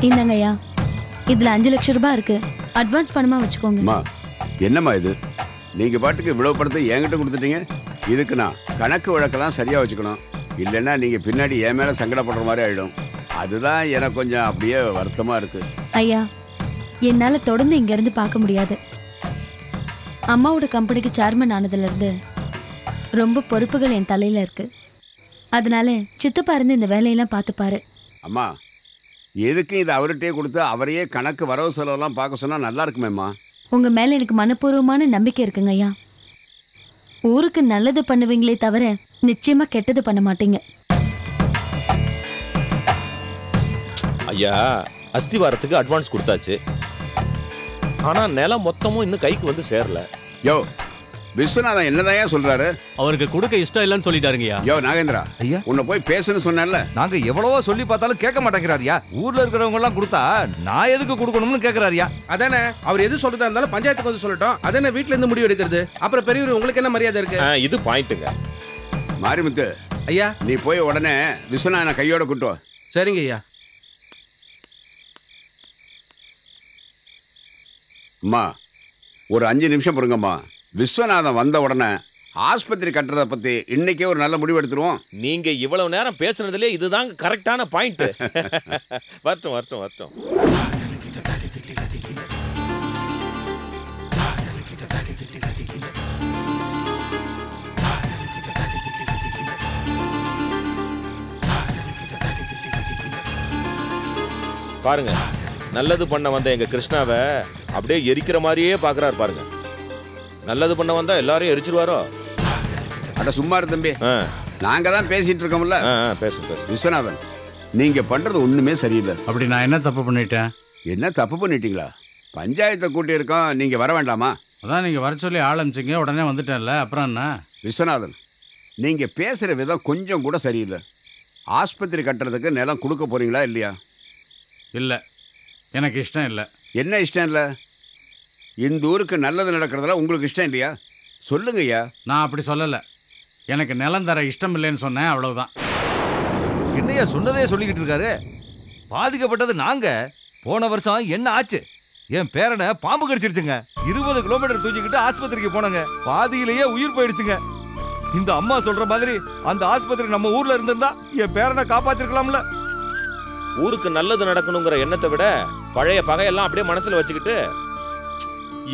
இந்தாங்கய்யா, இதுல 5 லட்சம் ரூபாய் இருக்கு. அட்வான்ஸ் பணமா வச்சுக்கோங்க. என்னம்மா இது? நீங்க பாட்டுக்கு இவ்வளவு பணத்தை என்கிட்ட கொடுத்துட்டீங்க. இதுக்கு நான் கணக்கு வழக்கெல்லாம் சரியா வச்சுக்கணும். இல்லைன்னா நீங்க பின்னாடி என் மேல சங்கடப்படுற மாதிரி ஆயிடும். அதுதான் எனக்கு கொஞ்சம் அப்படியே வருத்தமா இருக்கு. ஐயா, என்னால தொடர்ந்து இங்க இருந்து பார்க்க முடியாது. அம்மாவோட கம்பெனிக்கு சேர்மன் ஆனதுல இருந்து ரொம்ப பொறுப்புகள் என் தலையில இருக்கு. அதனால சித்தப்பா இருந்து இந்த வேலையெல்லாம் பார்த்துப்பாரு. அம்மா, எதுக்கு இதை அவர்கிட்டே கொடுத்து அவரையே கணக்கு வரவு செலவெல்லாம் பார்க்க சொன்னா நல்லா இருக்குமேம்மா. உங்க மேல எனக்கு மனப்பூர்வமான நம்பிக்கை இருக்குங்க ஐயா. ஊருக்கு நல்லது பண்ணுவீங்களே தவிர நிச்சயமா கெட்டது பண்ண மாட்டீங்க. ஐயா, அஸ்திவாரத்துக்கு அட்வான்ஸ் கொடுத்தாச்சு. ஆனா நிலம் மொத்தமும் இன்னும் கைக்கு வந்து சேரல. யோ விஸ்வநாதன் என்னதான் சொல்றாரு? அவருக்கு கொடுக்க இஷ்டம் இல்லைன்னு சொல்லிட்டாருங்கய்யா. யோ நாகேந்திரா, ஐயா, உன்னை போய் பேசுன்னு சொன்னேன்ல. நாங்க எவ்வளவோ சொல்லி பார்த்தாலும் கேட்க மாட்டேங்கிறாரியா. ஊர்ல இருக்கிறவங்க எல்லாம் கொடுத்தா நான் எதுக்கு கொடுக்கணும்னு கேக்குறாரியா. அதானே, அவர் எது சொல்றதா இருந்தாலும் பஞ்சாயத்துக்கு வந்து சொல்லட்டும். அதானே வீட்டுல இருந்து முடிவு எடுக்கிறது. அப்புறம் பெரியவர் உங்களுக்கு என்ன மரியாதை இருக்கு? இது பாயிண்ட்டுங்க. மாரிமுத்து ஐயா, நீ போய் உடனே விஸ்வநாதனை கையோட கூட்டு வா. சரிங்க ஐயா. அம்மா, ஒரு 5 நிமிஷம் பொறுங்கம்மா. விஸ்வநாதன் வந்த உடனே ஆஸ்பத்திரி கட்டுறதை பத்தி இன்னைக்கே ஒரு நல்ல முடிவு எடுத்துருவோம். நீங்க இவ்வளவு நேரம் பேசுனதுல இதுதாங்க கரெக்டான பாயிண்ட். வரட்டும் வரட்டும் வரட்டும். பாருங்க, நல்லது பண்ண வந்த எங்க கிருஷ்ணாவை அப்படியே எரிக்கிற மாதிரியே பாக்குறாரு பாருங்க. நல்லது பண்ண வந்தா எல்லாரையும் எரிச்சிருவாரோ? அட சும்மா இரு தம்பி, நாங்க தான் பேசிட்டு இருக்கோம்ல. பேசு பேசு. விஸ்வநாதன், நீங்க பண்றது ஒண்ணுமே சரியில்லை. அப்படி நான் என்ன தப்பு பண்ணிட்டேன்? என்ன தப்பு பண்ணிட்டீங்களா? பஞ்சாயத்தை கூட்டி இருக்கோம், நீங்க வர வேண்டாமா? அதான் நீங்க வர சொல்லி ஆரம்பிச்சிங்க, உடனே வந்துட்டேன்ல, அப்புறம் என்ன? விஸ்வநாதன், நீங்க பேசுற விதம் கொஞ்சம் கூட சரியில்லை. ஆஸ்பத்திரி கட்டுறதுக்கு நிலம் கொடுக்க போறீங்களா இல்லையா? இல்லை, எனக்கு இஷ்டம் இல்லை. என்ன இஷ்டம் இல்லை? இந்த ஊருக்கு நல்லது நடக்கிறதுல உங்களுக்கு இஷ்டம் இல்லையா? சொல்லுங்க ஐயா. நான் அப்படி சொல்லலை. எனக்கு நிலம் தர இஷ்டம் இல்லைன்னு சொன்னேன், அவ்வளவுதான். என்னையா சொன்னதே சொல்லிக்கிட்டு இருக்காரு? பாதிக்கப்பட்டது நாங்க. போன வருஷம் என்ன ஆச்சு? என் பேரனை பாம்பு கடிச்சிருச்சுங்க. 20 கிலோமீட்டர் தூக்கிக்கிட்டு ஆஸ்பத்திரிக்கு போனாங்க. பாதியிலேயே உயிர் போயிடுச்சுங்க. இந்த அம்மா சொல்ற மாதிரி அந்த ஆஸ்பத்திரி நம்ம ஊர்ல இருந்திருந்தா என் பேரனை காப்பாத்திருக்கலாம்ல. ஊருக்கு நல்லது நடக்கணுங்கிற எண்ணத்தை விட பழைய பகையெல்லாம் அப்படியே மனசுல வச்சுக்கிட்டு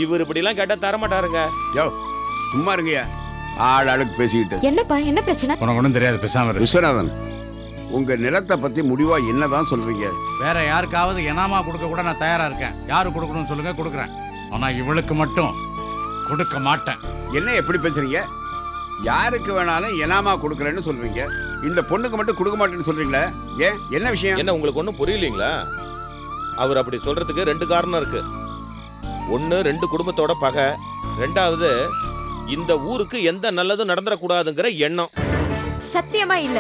இவர் இப்படி எல்லாம் கேட்டா தரமாட்டாருங்க. யோ சும்மா இருங்கய்யா, ஆளுக்கு பேசிக்கிட்டு. என்னப்பா, என்ன பிரச்சனை? உனக்கு ஒன்றும் தெரியாது, பேசாம இரு. விஸ்வநாதன், உங்க நிலத்தை பத்தி முடிவா என்னதான் சொல்றீங்க? வேற யாருக்காவது எனாமா கொடுக்க கூட நான் தயாரா இருக்கேன். யாரு கொடுக்கணும்னு சொல்லுங்க, கொடுக்குறேன். ஆனா இவளுக்கு மட்டும் கொடுக்க மாட்டேன். என்ன எப்படி பேசுறீங்க? யாருக்கு வேணாலும் எனாமா கொடுக்குறேன்னு சொல்றீங்க, இந்த பொண்ணுக்கு மட்டும் கொடுக்க மாட்டேன்னு சொல்றீங்களே, ஏன்? என்ன விஷயம்? என்ன உங்களுக்கு ஒன்றும் புரியலீங்களா? அவர் அப்படி சொல்றதுக்கு 2 காரணம் இருக்கு. ஒன்று, 2 குடும்பத்தோட பகை. 2வது, இந்த ஊருக்கு எந்த நல்லதும் நடந்துடக்கூடாதுங்கிற எண்ணம். சத்தியமா இல்ல.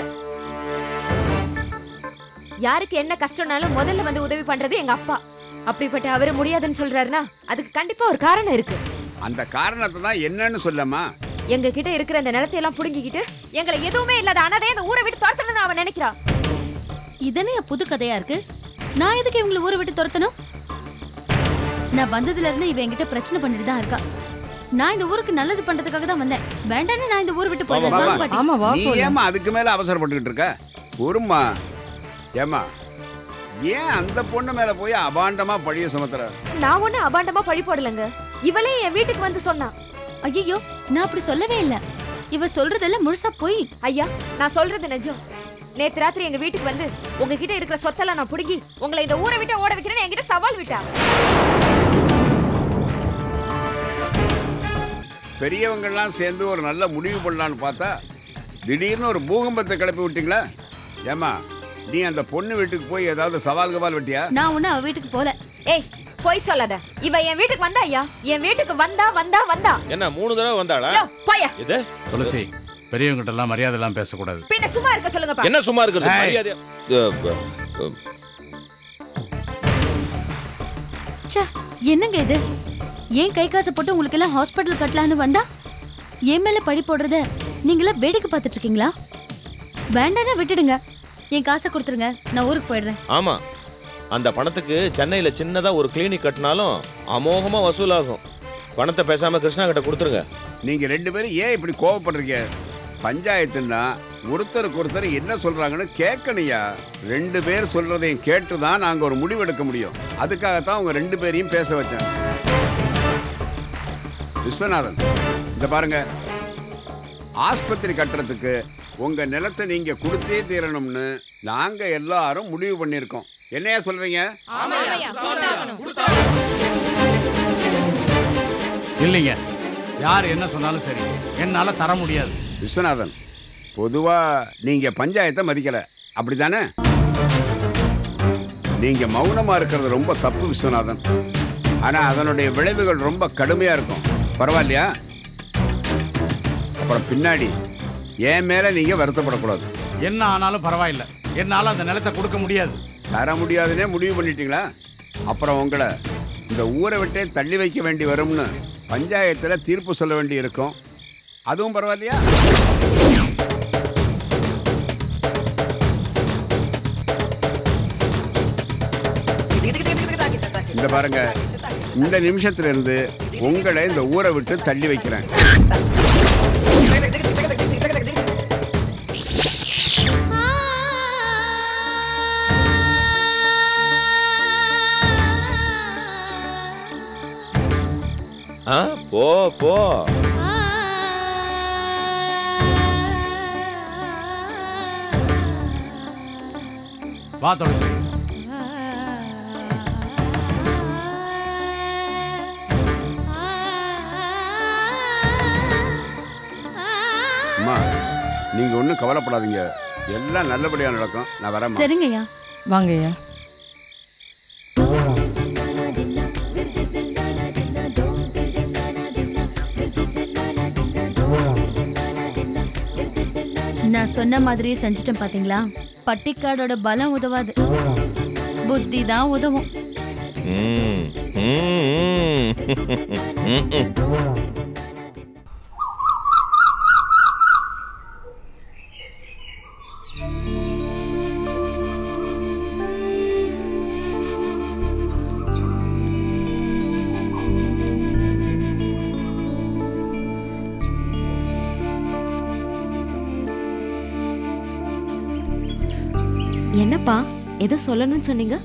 யாருக்கு என்ன கஷ்டம்னாலும் முதல்ல வந்து உதவி பண்றது எங்க அப்பா. அப்படிப்பட்ட அவரு முடியாதுன்னு சொல்றாருன்னா அதுக்கு கண்டிப்பா ஒரு காரணம் இருக்கு. அந்த காரணத்தை தான் என்னன்னு சொல்லமா? எங்க கிட்ட இருக்கிற அந்த நிலத்தை எல்லாம் புடுங்கிக்கிட்டு எங்களை எதுவுமே இல்லாத அனாதையை அந்த ஊரை விட்டு துரத்தணும்னு அவன் நினைக்கிறான். இதனே புது கதையா இருக்கு. நான் எதுக்கு இவங்களை ஊரை விட்டு துரத்தணும்? நான் வந்ததுல இருந்து இவ என்கிட்ட பிரச்சனை பண்ணிட்டு தான் இருக்கா. நான் இந்த ஊருக்கு நல்லது பண்றதுக்காக தான் வந்தேன். வேண்டானே நான் இந்த ஊரை விட்டு போறேன். நீ ஏமா அதுக்கு மேல அவசரப்பட்டுக்கிட்டு இருக்க? பொறுமா. ஏமா, ஏன் அந்த பொண்ணு மேல போய் அபாண்டமா பழிய சுமத்துற? நான் ஒண்ணு அபாண்டமா பழி போடலங்க. இவளே என் வீட்டுக்கு வந்து சொன்னா. ஐயோ, நான் அப்படி சொல்லவே இல்ல. இவ சொல்றதெல்லாம் முழுசா போய். ஐயா, நான் சொல்றது நிஜம். நேத்து ராத்திரி எங்க வீட்டுக்கு வந்து உங்ககிட்ட இருக்கிற சொத்தெல்லாம் நான் புடுங்கி உங்களை இந்த ஊரை விட்டு ஓட வைக்கிறேன்னு என்கிட்ட சவால் விட்டா. பெரியவங்கெல்லாம் சேர்ந்து ஒரு நல்ல முடிவு பண்ணலான்னு பார்த்தா திடீர்னு ஒரு பூகம்பத்தை கிளப்பி விட்டீங்களா? ஏமா, நீ அந்த பொண்ணு வீட்டுக்கு போய் ஏதாவது சவால் வெட்டியா? நான் ஒண்ணு அவ வீட்டுக்கு போல. ஏய், போய் சொல்லாத. இவ என் வீட்டுக்கு வந்தா ஐயா, என் வீட்டுக்கு வந்தா. என்ன 3 தடவை வந்தாளா? போயா. இது துளசி, பெரியவங்கிட்ட எல்லாம் மரியாதை எல்லாம் பேசக்கூடாது. பின்ன சும்மா இருக்க சொல்லுங்கப்பா. என்ன சும்மா இருக்கிறது? மரியாதை. என்னங்க இது? ஏன் கை காசு போட்டு உங்களுக்கு எல்லாம் ஹாஸ்பிட்டல் கட்டலான்னு வந்தா என் மேல பழி போடுறத நீங்களா வேடிக்கை பார்த்துட்டு இருக்கீங்களா? வேண்டானா விட்டுடுங்க, என் காசை கொடுத்துருங்க, நான் ஊருக்கு போயிடுறேன். ஆமா, அந்த பணத்துக்கு சென்னையில் சின்னதாக ஒரு கிளினிக் கட்டினாலும் அமோகமாக வசூலாகும். பணத்தை பேசாமல் கிருஷ்ணா கிட்ட கொடுத்துருங்க. நீங்கள் 2 பேரும் ஏன் இப்படி கோவப்படுறீங்க? பஞ்சாயத்துன்னா ஒருத்தருக்கு ஒருத்தர் என்ன சொல்கிறாங்கன்னு கேட்கணையா. 2 பேர் சொல்கிறதையும் கேட்டு தான் நாங்கள் ஒரு முடிவு எடுக்க முடியும். அதுக்காகத்தான் உங்கள் 2 பேரையும் பேச வச்சேன். விஸ்வநாதன், இந்த பாருங்க, ஆஸ்பத்திரி கட்டுறதுக்கு உங்க நிலத்தை நீங்க கொடுத்தே தீரணும்னு நாங்க எல்லாரும் முடிவு பண்ணிருக்கோம். என்னையா சொல்றீங்க? இல்லைங்க, யார் என்ன சொன்னாலும் சரி, என்னால தர முடியாது. விஸ்வநாதன், பொதுவா நீங்க பஞ்சாயத்தை மதிக்கல, அப்படிதானே? நீங்க மௌனமா இருக்கிறது ரொம்ப தப்பு விஸ்வநாதன். ஆனா அதனுடைய விளைவுகள் ரொம்ப கடுமையா இருக்கும். பரவாயில்லையா? அப்புறம் பின்னாடி என் மேல நீங்க வருத்தப்படக்கூடாது. என்ன ஆனாலும் பரவாயில்ல, என்னால அந்த நிலத்தை கொடுக்க முடியாது. தர முடியாதுன்னே முடிவு பண்ணிட்டீங்களா? அப்புறம் உங்களை இந்த ஊரை விட்டே தள்ளி வைக்க வேண்டி வரும்னு பஞ்சாயத்தில் தீர்ப்பு சொல்ல வேண்டி இருக்கும். அதுவும் பரவாயில்லையா? இந்த பாருங்க, இந்த நிமிஷத்துல இருந்து உங்களை இந்த ஊரை விட்டு தள்ளி வைக்கிறேன். போ போ. வா துளசி. அம்மா, நீங்க ஒன்றும் கவலைப்படாதீங்க, எல்லாம் நல்லபடியா நடக்கும். நான் வரேன். சரிங்கய்யா. வாங்கய்யா. நான் சொன்ன மாதிரியே செஞ்சுட்டேன் பாத்தீங்களா? பட்டிக்காடோட பலம் உதவாது, புத்தி தான் உதவும். என்னப்பா ஏதோ சொல்லணும்னு சொன்னீங்க?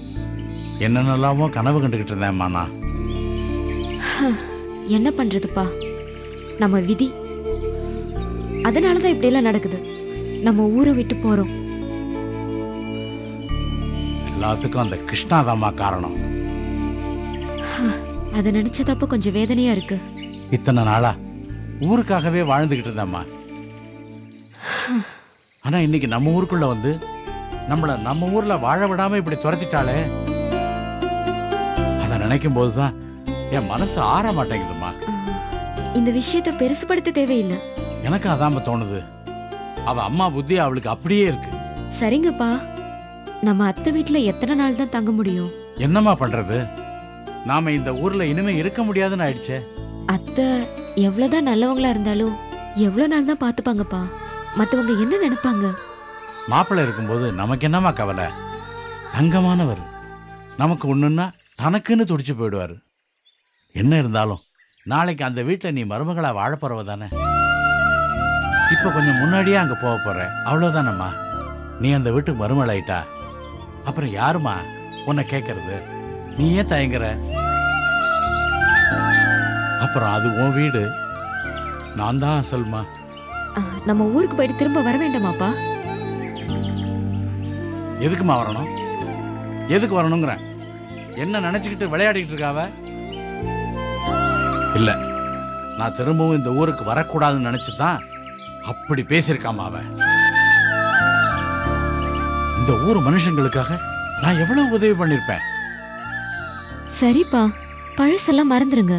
என்னென்னலாமோ கனவு கண்டுகிட்டு இருந்தேன்மா நான். என்ன பண்றதுப்பா, நம்ம விதி. அதனாலதான் இப்படி எல்லாம் நடக்குது. நம்ம ஊரை விட்டு போறோம். எல்லாத்துக்கும் அந்த கிருஷ்ணாதாம்மா காரணம். அதை நினைச்சதப்ப கொஞ்சம் வேதனையா இருக்கு. இத்தனை நாளா ஊருக்காகவே வாழ்ந்துகிட்டு இருந்தேம்மா. ஆனா இன்னைக்கு நம்ம ஊருக்குள்ள வந்து நம்மள நம்ம ஊர்ல வாழ விடாம இப்படி துரத்திட்டாலே, அதை நினைக்கும் போதுதான் என் மனசு ஆற மாட்டேங்குதுமா. இந்த விஷயத்தை பெருசுபடுத்த தேவையில்லை. எனக்கு அதாம தோணுது. அவ அம்மா புத்தி அவளுக்கு அப்படியே இருக்கு. சரிங்கப்பா, நம்ம அத்தை வீட்டுல எத்தனை நாள் தான் தங்க முடியும்? என்னம்மா பண்றது? நாம இந்த ஊர்ல இனிமே இருக்க முடியாதுன்னு ஆயிடுச்சே. அத்தை எவ்வளவுதான் நல்லவங்களா இருந்தாலும் எவ்வளவு நாள் தான் பாத்துப்பாங்கப்பா. மத்தவங்க என்ன நினைப்பாங்க? மாப்பிள்ளை இருக்கும்போது நமக்கு என்னம்மா கவலை? தங்கமானவர். நமக்கு ஒண்ணுன்னா தனக்குன்னு துடிச்சு போயிடுவாரு. என்ன இருந்தாலும் நாளைக்கு அந்த வீட்டில் நீ மருமகளா வாழப்போறவ தானே. இப்ப கொஞ்சம் முன்னாடியே அங்க போக போற, அவ்வளவுதானம்மா. நீ அந்த வீட்டுக்கு மருமகளாயிட்டா அப்புறம் யாருமா உன்னை கேட்கறது? நீ ஏன் தயங்குற? அப்புறம் அது உன் வீடு, நான் தான் அசல்மா. நம்ம ஊருக்கு போயிட்டு திரும்ப வர வேண்டாமாப்பா? எதுக்குமா வரணும்? எதுக்கு வரணுங்கிற? என்ன நினைச்சுக்கிட்டு விளையாடிட்டு இருக்காவ? இல்ல, நான் திரும்பவும் இந்த ஊருக்கு வரக்கூடாதுன்னு நினைச்சுதான் அப்படி பேசியிருக்காம அவ. இந்த ஊர் மனுஷங்களுக்காக நான் எவ்வளவு உதவி பண்ணிருப்பேன். சரிப்பா, பழசெல்லாம் மறந்துருங்க.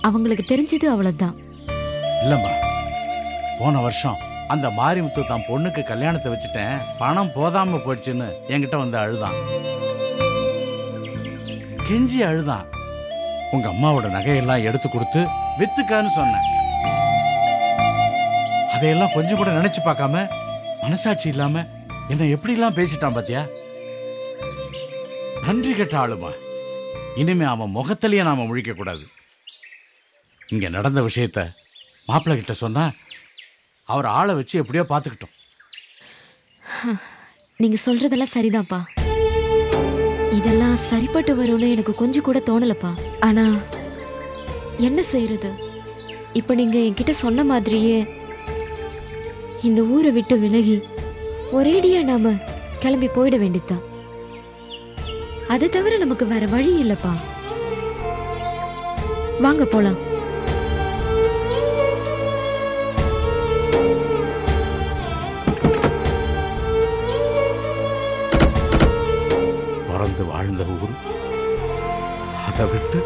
அவங்களுக்கு தெரிஞ்சது அவ்வளவுதான். இல்லம்மா, போன வருஷம் அந்த மாரிமுத்து தான் பொண்ணுக்கு கல்யாணத்தை வச்சுட்டேன், பணம் போதாம போச்சுன்னு என்கிட்ட வந்து அழுதான். கெஞ்சி அழுதான். உங்க அம்மாவோட நகையெல்லாம் எடுத்து கொடுத்து வித்துக்கான்னு சொன்னேன். அதையெல்லாம் கொஞ்சம் கூட நினைச்சு பார்க்காம மனசாட்சி இல்லாம என்ன எப்படி எல்லாம் பேசிட்டான் பாத்தியா? நன்றி கெட்ட ஆளுமா. இனிமே அவன் முகத்திலேயே நாம முழிக்க கூடாது. இங்க நடந்த விஷயத்த மாப்பிள்ளை கிட்ட சொன்னா அவர் ஆளை வச்சு எப்படியோ பார்த்துக்கிட்டோம். நீங்க சொல்றதெல்லாம் சரிதான்ப்பா. இதெல்லாம் சரிப்பட்டு வரும்னு எனக்கு கொஞ்சம் கூட தோணலப்பா. ஆனா என்ன செய்யறது? இப்ப நீங்க என்கிட்ட சொன்ன மாதிரியே இந்த ஊரை விட்டு விலகி ஒரேடியா நாம கிளம்பி போயிட வேண்டியதுதான். அது தவிர நமக்கு வேற வழி இல்லப்பா. வாங்க போலாம். பிறந்து வாழ்ந்த ஊர், அதை விட்டு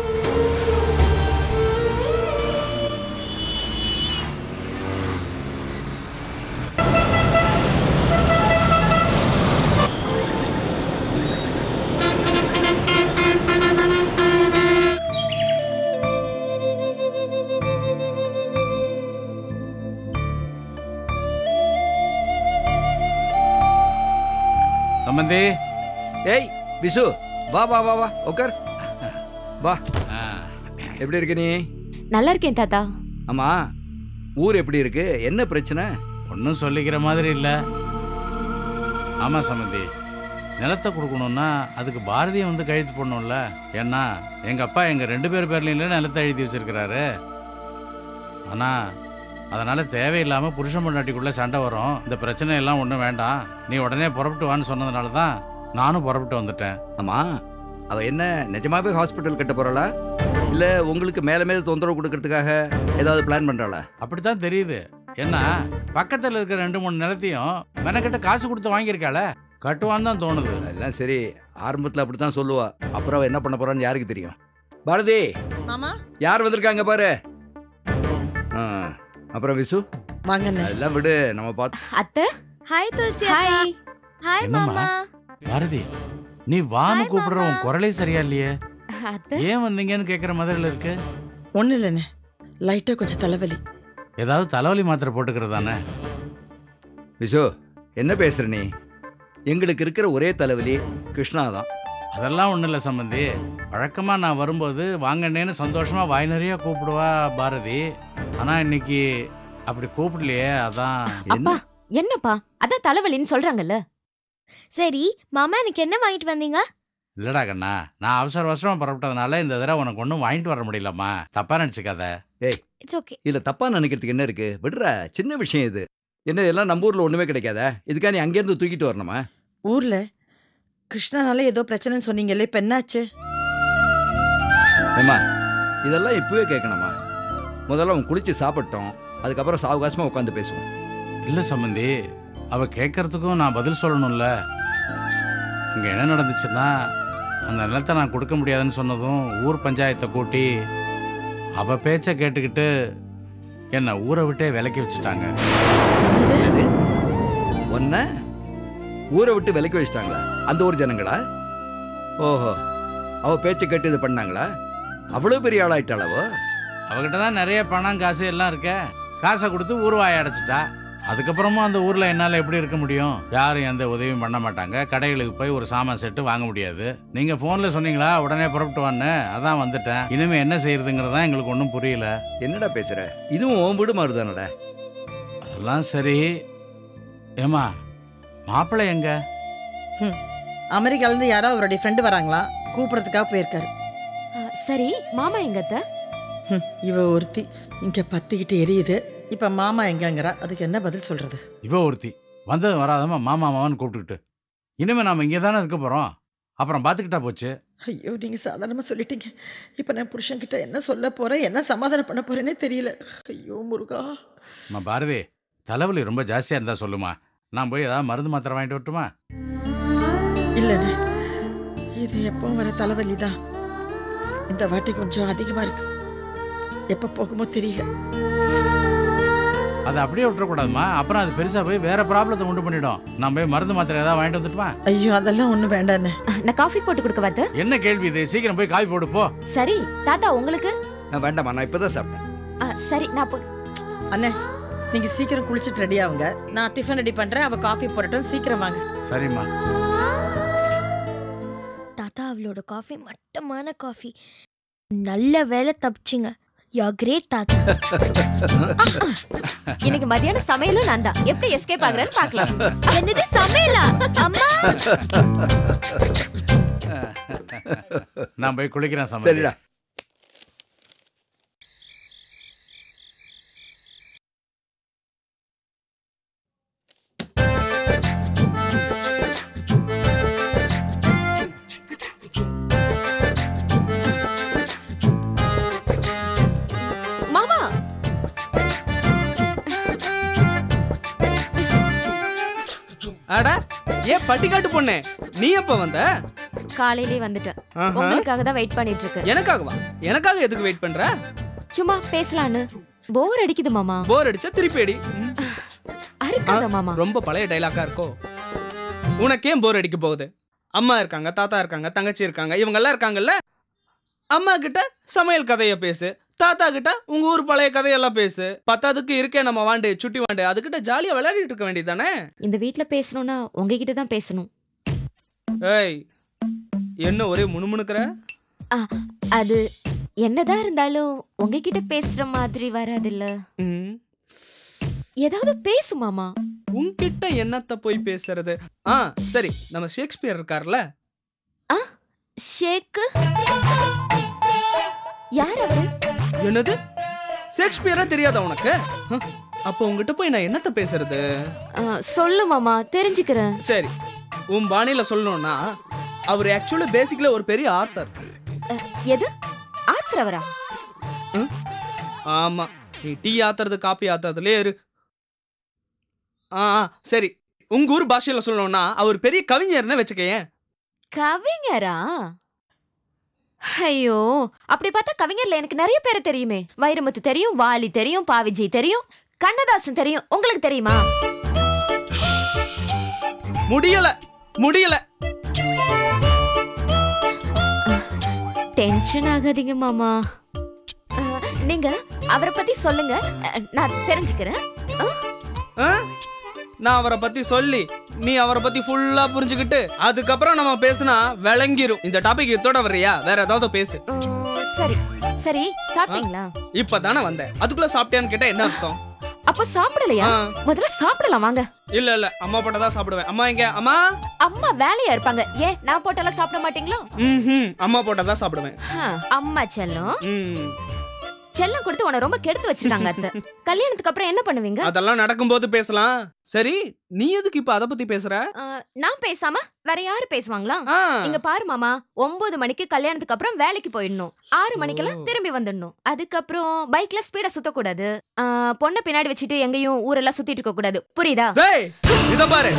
சம்பந்தி. ஏய் விசு, வா வா வா வா உட்கார். வா. எப்படி இருக்க நீ? நல்லா இருக்கேன் தாத்தா. ஆமா, ஊர் எப்படி இருக்கு? என்ன பிரச்சனை? ஒன்றும் சொல்லிக்கிற மாதிரி இல்லை. ஆமா சம்பந்தி, நிலத்தை கொடுக்கணும்னா அதுக்கு பாரதியை வந்து கழுத்து போடணும்ல. ஏன்னா எங்க அப்பா எங்க 2 பேர் பேர்லையும் நிலத்தை எழுதி வச்சிருக்கிறாரு. ஆனா அதனால தேவையில்லாம புருஷன் பொண்டாட்டிக்குள்ள சண்டை வரும். இந்த பிரச்சனை எல்லாம் ஒன்றும் வேண்டாம், நீ உடனே புறப்பட்டு வான்னு சொன்னதுனால தான் நானும் புறப்பட்டு வந்துட்டேன். ஆமா, அவ என்ன நிஜமாவே ஹாஸ்பிட்டல் கட்ட போறாளா, இல்ல உங்களுக்கு மேல மேல தொந்தரவு கொடுக்கறதுக்காக ஏதாவது பிளான் பண்றாளா? அப்படித்தான் தெரியுது. ஏன்னா பக்கத்துல இருக்கிற 2-3 நிலத்தையும் மெனக்கிட்ட காசு கொடுத்து வாங்கியிருக்காள, கட்டுவான்னு தான் தோணுது. எல்லாம் சரி, ஆரம்பத்துல அப்படித்தான் சொல்லுவா. அப்புறம் அவ என்ன பண்ண போறான்னு யாருக்கு தெரியும்? பாரதி, மாமா யார் வந்திருக்காங்க பாரு. அப்புறம் விசு, வாங்க. அதெல்லாம் விடு, நம்ம பார்த்து. அத்தை. ஹாய் துளசி. ஹாய். ஹாய் என்னம்மா? மாமா. பாரதி, நீ வான்னு கூப்பிடுற உன் குரலே சரியா இல்லையே. அத்தை. ஏன் வந்தீங்கன்னு கேட்குற மாதிரில இருக்கு. ஒன்றும் இல்லைண்ணே, லைட்டாக கொஞ்சம் தலைவலி. ஏதாவது தலைவலி மாத்திரை போட்டுக்கிறதானே? விசு, என்ன பேசுற நீ? எங்களுக்கு இருக்கிற ஒரே தலைவலி கிருஷ்ணா தான். அதெல்லாம் ஒன்றும் இல்லை சம்பந்தி. வழக்கமாக நான் வரும்போது வாங்கண்ணேன்னு சந்தோஷமாக வாய் நிறைய கூப்பிடுவா பாரதி. ஆனால் இன்னைக்கு அப்படி கூப்பிடலையே, அதான். அப்பா என்னப்பா, அதான் தலைவலின்னு சொல்றாங்கல்ல. சரி மாமா, எனக்கு என்ன வாங்கிட்டு வந்தீங்க? இல்லடா கண்ணா, நான் அவசர அவசரமாக புறப்பட்டதுனால இந்த தடவை உனக்கு ஒன்றும் வாங்கிட்டு வர முடியலம்மா. தப்பா நினச்சிக்காத. ஏய், இட்ஸ் ஓகே. இல்ல தப்பா நினைக்கிறதுக்கு என்ன இருக்கு? விடுற, சின்ன விஷயம் இது. என்ன இதெல்லாம் நம்ம ஊர்ல ஒண்ணுமே கிடைக்காதா? இதுக்கா நீ அங்கேருந்து தூக்கிட்டு வரணுமா? ஊரில் கிருஷ்ணனால ஏதோ பிரச்சனைன்னு சொன்னீங்கல்ல, இப்போ என்னாச்சு? ஏம்மா, இதெல்லாம் இப்பவே கேட்கணுமா? முதல்ல அவன் குளிச்சு சாப்பிட்டோம், அதுக்கப்புறம் சாவகாசமா உட்காந்து பேசுவோம். இல்லை சம்பந்தி, அவள் கேட்கறதுக்கும் நான் பதில் சொல்லணும்ல. இங்கே என்ன நடந்துச்சுன்னா, அந்த நிலத்தை நான் கொடுக்க முடியாதுன்னு சொன்னதும் ஊர் பஞ்சாயத்தை கூட்டி அவள் பேச்சை கேட்டுக்கிட்டு என்னை ஊரை விட்டே விலக்கி வச்சுட்டாங்க. ஒன்ன ஊரை விட்டு விலக்கி வச்சிட்டாங்களா? அந்த ஊர் ஜனங்களா? ஓஹோ, அவ பேச்சை கேட்டு இது பண்ணாங்களா? அவ்வளோ பெரிய ஆளாயிட்டாளவோ? அவகிட்ட தான் நிறைய பணம் காசு எல்லாம் இருக்க. காசை கொடுத்து ஊர் வாயை அடைச்சிட்டா. அதுக்கப்புறமா அந்த ஊரில் என்னால் எப்படி இருக்க முடியும்? யாரும் எந்த உதவியும் பண்ண மாட்டாங்க. கடைகளுக்கு போய் ஒரு சாமான் செட்டு வாங்க முடியாது. நீங்கள் ஃபோனில் சொன்னீங்களா உடனே புறப்பட்டு வான்னு, அதான் வந்துட்டேன். இனிமேல் என்ன செய்யறதுங்கிறதா எங்களுக்கு ஒன்றும் புரியல. என்னடா பேசுற? இதுவும் உன் வீடு மாதிரிதானடா. அதெல்லாம் சரி. ஏமா, மாப்பிள்ளை எங்க? அமெரிக்காலேருந்து யாரோ அவருடைய ஃப்ரெண்டு வராங்களா, கூப்பிட்றதுக்காக போயிருக்காரு. சரி, மாமா எங்க அத்தை? இவ ஒருத்தி இங்கே பத்திக்கிட்டு எரியுது. இப்போ மாமா எங்கங்கிறா, அதுக்கு என்ன பதில் சொல்றது? இவ ஒருத்தி வந்தது வராதமா மாமா மாமான்னு கூப்பிட்டுக்கிட்டு. இனிமேல் நாம் இங்கே தானே இருக்க போகிறோம், அப்புறம் பார்த்துக்கிட்டா போச்சு. ஐயோ, நீங்கள் சாதாரணமாக சொல்லிட்டீங்க. இப்போ நான் புருஷன்கிட்ட என்ன சொல்ல போகிறேன், என்ன சமாதானம் பண்ண போகிறேன்னே தெரியல. ஐயோ முருகா. அம்மா பாரதி, தலைவலி ரொம்ப ஜாஸ்தியாக இருந்தால் சொல்லுமா, நான் போய் ஏதாவது மருந்து மாத்திரை வாங்கிட்டு வரட்டுமா? இல்லைண்ணே, இது எப்பவும் வர தலைவலி தான். இந்த வாட்டி கொஞ்சம் அதிகமாக இருக்கு. எப்போ போகுமோ தெரியல. அதை அப்படியே விட்டுறக்கூடாதுமா, அப்புறம் அது பெருசாக போய் வேற ப்ராப்ளத்தை உண்டு பண்ணிடும். நான் போய் மருந்து மாத்திரை ஏதாவது வாங்கிட்டு வந்துட்டுமா? ஐயோ, அதெல்லாம் ஒன்றும் வேண்டாண்ணே. நான் காஃபி போட்டு கொடுக்க பார்த்து. என்ன கேள்வி இது? சீக்கிரம் போய் காஃபி போடு போ. சரி தாத்தா, உங்களுக்கு? வேண்டாமா, நான் இப்பதான் சாப்பிட்டேன். சரி, நான் போய். அண்ணே, நீங்கள் சீக்கிரம் குளிச்சுட்டு ரெடி ஆகுங்க. நான் டிஃபன் ரெடி பண்ணுறேன், அவள் காஃபி போடட்டும். சீக்கிரம் வாங்க. சரிம்மா. தாத்தா, உங்களோட காஃபி மட்டமான காஃபி. நல்ல வேலை தப்பிச்சிங்க. யூ கிரேட் தாத்தா. இன்னைக்கு மதியான சமையலும் நான் தான். எப்படி எஸ்கேப் ஆகுறேன்னு பார்க்கலாம். என்னது சமையலா? அம்மா நான் போய் குளிக்கிறேன். சமையல் சரிடா. மாமா அட ஏன் பட்டிக்காட்டு பொண்ணே, நீ எப்ப வந்த? காலையிலே வந்துட்டேன். ஆஹா. உங்களுக்காக தான் வெயிட் பண்ணிட்டு இருக்கேன். எனக்காகவா? எனக்காக எதுக்கு வெயிட் பண்ற? சும்மா பேசலான்னு. போர் அடிக்குது மாமா. போர் அடிச்சா திருப்பி அடி. அறுக்காத மாமா. ரொம்ப பழைய டைலாக்கா இருக்கோ. உனக்கே போர் அடிக்க போகுது. அம்மா இருக்காங்க, தாத்தா இருக்காங்க, தங்கச்சி இருக்காங்க, இவங்க எல்லாம் இருக்காங்கல்ல. அம்மா கிட்ட சமையல் கதைய பேசு, தாத்தா கிட்ட உங்க ஊர் பழைய கதையெல்லாம் பேசு. பத்தாதுக்கு இருக்கே நம்ம வாண்டு சுட்டி வாண்டு, அதுகிட்ட ஜாலியா விளையாடிட்டு இருக்க வேண்டியதானே. இந்த வீட்ல பேசணும்னா உங்ககிட்ட தான் பேசணும். ஏய், என்ன ஒரே முணுமுணுக்கிற? அது என்னதான் இருந்தாலும் உங்ககிட்ட பேசுற மாதிரி வராதுல்ல. ஏதாவது பேசு மாமா. உன்கிட்ட என்னத்த போய் பேசுறது? சரி, நம்ம ஷேக்ஸ்பியர் இருக்கார்ல. ஷேக் யார் அவரு? என்னது, ஷேக்ஸ்பியரா தெரியாதா உனக்கு? அப்போ உங்ககிட்ட போய் நான் என்னத்த பேசுறது? சொல்லு மாமா, தெரிஞ்சுக்கிறேன். சரி, உன் பாணியில சொல்லணும்னா அவர் ஆக்சுவலி பேசிக்கலி ஒரு பெரிய ஆத்தர். எது ஆத்திரவரா? ஆமா, நீ டீ ஆத்துறது காப்பி ஆத்துறதுலே இரு. சரி, உங்க ஊர் பாஷையில சொல்லணும்னா அவர் பெரிய கவிஞர்னு வச்சுக்கேன். கவிஞரா? ஐயோ, அப்படி பார்த்தா கவிஞர்ல எனக்கு நிறைய பேரை தெரியுமே. வைரமுத்து தெரியும், வாலி தெரியும், பாவிஜி தெரியும், கண்ணதாசன் தெரியும். உங்களுக்கு தெரியுமா? முடியல முடியல. டென்ஷன் ஆகாதீங்க மாமா. நீங்க அவரை பத்தி சொல்லுங்க, நான் தெரிஞ்சுக்கிறேன். நான் அவரை பத்தி சொல்லி நீ அவரை பத்தி ஃபுல்லா புரிஞ்சுக்கிட்டு அதுக்கப்புறம் நம்ம பேசினா விளங்கிரும். இந்த டாபிக் இதோட வர்றியா? வேற ஏதாவது பேசு. சரி சரி, சாப்பிட்டீங்களா? இப்பதானே வந்தேன், அதுக்குள்ள சாப்பிட்டியான்னு கேட்டா என்ன அர்த்தம்? அப்ப சாப்பிடலையா? முதல்ல சாப்பிடலாம் வாங்க. இல்ல, அம்மா போட்டதான் சாப்பிடுவேன். அம்மா எங்க? அம்மா அம்மா வேலையா இருப்பாங்க. ஏன் நான் போட்டெல்லாம் சாப்பிட மாட்டீங்களோ? அம்மா போட்டதான் சாப்பிடுவேன். அம்மா செல்லம் செல்லம் கொடுத்து உன ரொம்ப கெடுத்து வச்சிருக்காங்க அத்தை. கல்யாணத்துக்கு அப்புறம் என்ன பண்ணுவீங்க? அதெல்லாம் நடக்கும்போது பேசலாம். சரி, நீ எதுக்கு இப்ப அத பத்தி பேசுற? நான் பேசாம வேற யாரு பேசுவாங்களா? இங்க பாரு மாமா, 9 மணிக்கு கல்யாணத்துக்கு அப்புறம் வேலைக்கு போயிடணும். 6 மணிக்கெல்லாம் திரும்பி வந்துடணும். அதுக்கப்புறம் பைக்ல ஸ்பீடா சுத்தக்கூடாது. பொண்ணை பின்னாடி வச்சுட்டு எங்கேயும் ஊரெல்லாம் சுத்திட்டு இருக்க கூடாது. புரியுதா? இத பாரு,